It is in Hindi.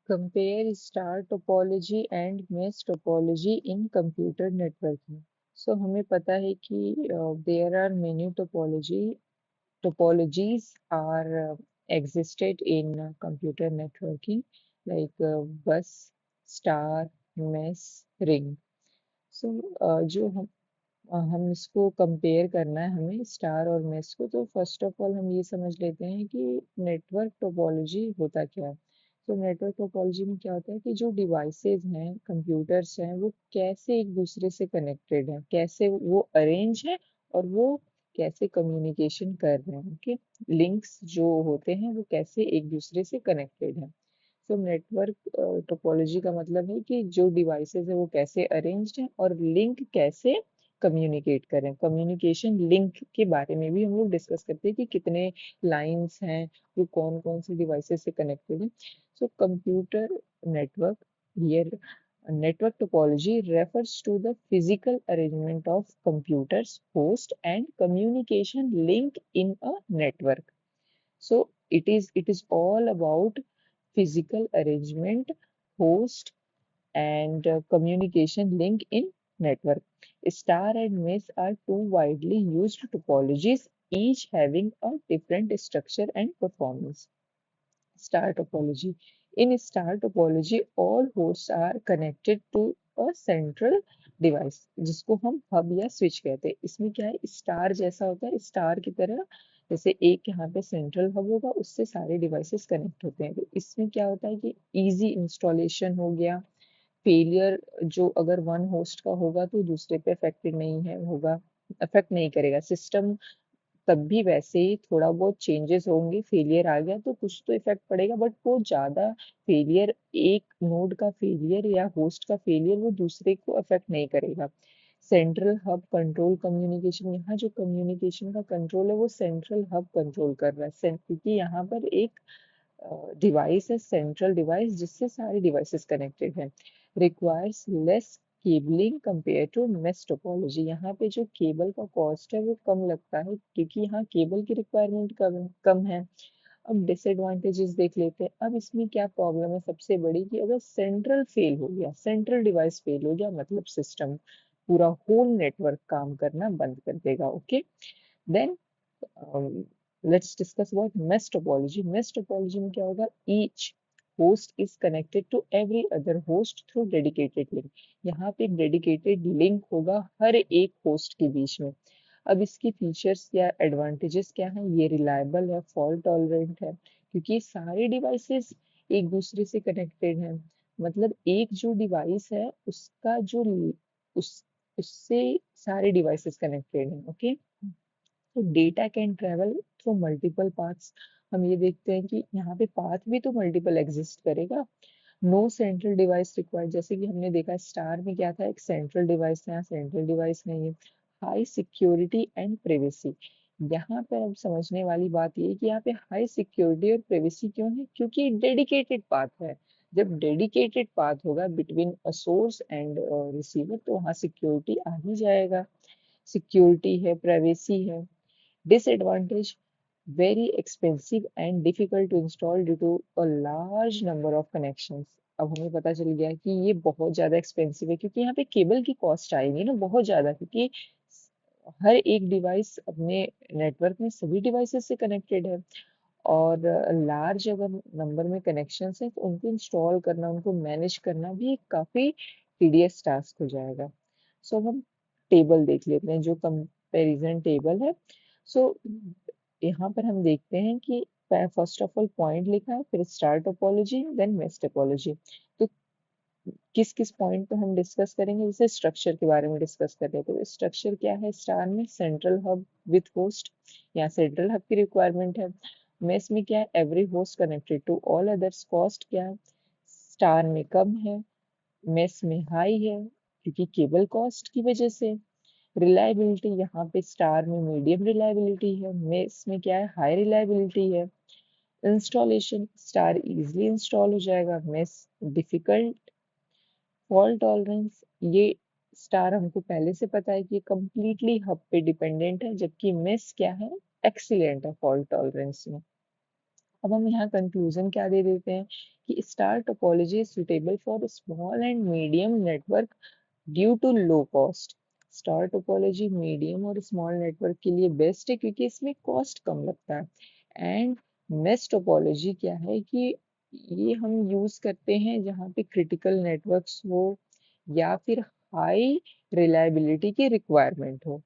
Compare star topology and mesh topology in computer networking. So हमें पता है कि there are many topologies are existed in computer networking like bus, star, mesh, ring. So जो हम इसको कंपेयर करना है हमें स्टार और मेश को, तो फर्स्ट ऑफ ऑल हम ये समझ लेते हैं कि नेटवर्क टोपोलॉजी होता क्या है। तो नेटवर्क टोपोलॉजी में क्या होता है कि जो डिवाइसेस हैं, कंप्यूटर्स हैं, वो कैसे एक दूसरे से कनेक्टेड हैं, कैसे वो अरेंज है और वो कैसे कम्युनिकेशन कर रहे हैं। ओके, लिंक्स जो होते हैं वो कैसे एक दूसरे से कनेक्टेड हैं। तो नेटवर्क टोपोलॉजी का मतलब है कि जो डिवाइसेस है वो कैसे अरेंज्ड हैं और लिंक कैसे कम्युनिकेट करें। कम्युनिकेशन लिंक के बारे में भी हम लोग डिस्कस करते हैं कि कितने लाइंस हैं, वो कौन कौन से डिवाइसेस से कनेक्टेड है। So computer network here network topology refers to the physical arrangement of computers, host and communication link in a network. So it is all about physical arrangement, host, and communication link in network. Star and mesh are two widely used topologies, each having a different structure and performance. Star topology. In star topology, all hosts are connected to a central device जिसको हम हब या स्विच कहते हैं। इसमें क्या है, स्टार जैसा होता है, स्टार की तरह जैसे एक यहाँ पे सेंट्रल हब होगा, उससे सारे डिवाइसेस कनेक्ट होते हैं। तो इसमें क्या होता है कि इजी इंस्टॉलेशन हो गया। फेलियर जो अगर वन होस्ट का होगा तो दूसरे पे अफेक्टेड नहीं है होगा, अफेक्ट नहीं करेगा सिस्टम। तब भी वैसे ही थोड़ा बहुत चेंजेस होंगे, फेलियर आ गया तो कुछ तो इफेक्ट पड़ेगा, बट वो ज्यादा फेलियर, एक नोड का फेलियर या होस्ट का फेलियर वो दूसरे को अफेक्ट नहीं करेगा। सेंट्रल हब कंट्रोल कम्युनिकेशन, यहाँ जो कम्युनिकेशन का कंट्रोल है वो सेंट्रल हब कंट्रोल कर रहा है, क्योंकि यहाँ पर एक डिवाइस है, सेंट्रल डिवाइस जिससे सारे डिवाइसेस कनेक्टेड हैं। Requires less cabling compare to mesh topology, यहाँ पे जो केबल का कॉस्ट है वो कम लगता है क्योंकि यहाँ केबल की रिक्वायरमेंट कम कम है। अब डिसएडवांटेजेस देख लेते हैं। अब इसमें क्या प्रॉब्लम है सबसे बड़ी, कि अगर सेंट्रल फेल हो गया, सेंट्रल डिवाइस फेल हो गया, मतलब सिस्टम पूरा होल नेटवर्क काम करना बंद कर देगा। Okay, then let's discuss about mesh topology. Mesh topology में क्या होगा, each host is connected to every other host through dedicated link. यहाँ पे डेडिकेटेड लिंक होगा हर एक होस्ट के बीच में। अब इसकी फीचर्स या एडवांटेजेस क्या है, ये रिलायबल है, फॉल्ट टॉलरेंट है, क्योंकि सारे डिवाइसेस एक दूसरे से कनेक्टेड हैं। मतलब एक जो डिवाइस है उसका जो उस उससे सारे डिवाइसेस कनेक्टेड हैं। ओके, तो data can travel through multiple paths. हम ये देखते हैं कि यहाँ पे पाथ भी तो मल्टीपल एग्जिस्ट करेगा। नो सेंट्रल डिवाइस रिक्वायर्ड, जैसे कि हमने देखा स्टार में क्या था, एक सेंट्रल डिवाइस था, यहाँ सेंट्रल डिवाइस नहीं है। हाई सिक्योरिटी एंड प्रिवेसी, यहाँ पर अब समझने वाली बात ये है कि यहाँ पे हाई सिक्योरिटी और प्रिवेसी क्यों है, क्योंकि डेडिकेटेड पाथ है। जब डेडिकेटेड पाथ होगा between a source and receiver तो वहाँ सिक्योरिटी आ ही जाएगा। सिक्योरिटी है, प्राइवेसी है। Disadvantage, very expensive and difficult to install due to a large number of connections. अब हमें पता चल गया कि ये बहुत ज्यादा एक्सपेंसिव है, क्योंकि यहाँ पे केबल की कॉस्ट आएगी ना बहुत ज्यादा, क्योंकि हर एक डिवाइस अपने नेटवर्क में सभी डिवाइसेस से कनेक्टेड है। और लार्ज अगर नंबर में कनेक्शंस हैं तो उनको इंस्टॉल करना, उनको मैनेज करना भी एक काफी टीडियस टास्क हो जाएगा। सो हम टेबल देख लेते हैं, जो कंपैरिजन टेबल है। सो यहाँ पर हम देखते हैं कि फर्स्ट ऑफ ऑल पॉइंट लिखा है, फिर star topology, then mesh topology. तो किस किस पॉइंट पे हम डिस्कस करेंगे, जैसे स्ट्रक्चर के बारे में डिस्कस कर रहे थे। तो स्ट्रक्चर क्या है, स्टार में सेंट्रल हब विथ होस्ट, यहाँ सेंट्रल हब की रिक्वायरमेंट है। मेश में क्या है, every host connected to all others, cost क्या है, स्टार में कम है, मेश में हाई है क्योंकि केबल कॉस्ट की वजह से। रिलायबिलिटी, यहाँ पे स्टार में मीडियम रिलायबिलिटी है, मेश में क्या है, हाई रिलायबिलिटी है। इंस्टॉलेशन, स्टार इजिली इंस्टॉल हो जाएगा, मेश डिफिकल्ट। फॉल्ट टॉलरेंस, ये स्टार हमको पहले से पता है कि कंप्लीटली हब पे डिपेंडेंट है, जबकि मेश क्या है, एक्सीलेंट है फॉल्ट टॉलरेंस में। अब हम यहाँ कंक्लूजन क्या दे देते हैं कि star topology is suitable for small and medium network due to low cost. Star topology medium और स्मॉल नेटवर्क के लिए बेस्ट है क्योंकि इसमें कॉस्ट कम लगता है। एंड मेश टोपोलॉजी क्या है कि ये हम यूज करते हैं जहाँ पे क्रिटिकल नेटवर्क्स हो या फिर हाई रिलायबिलिटी की रिक्वायरमेंट हो।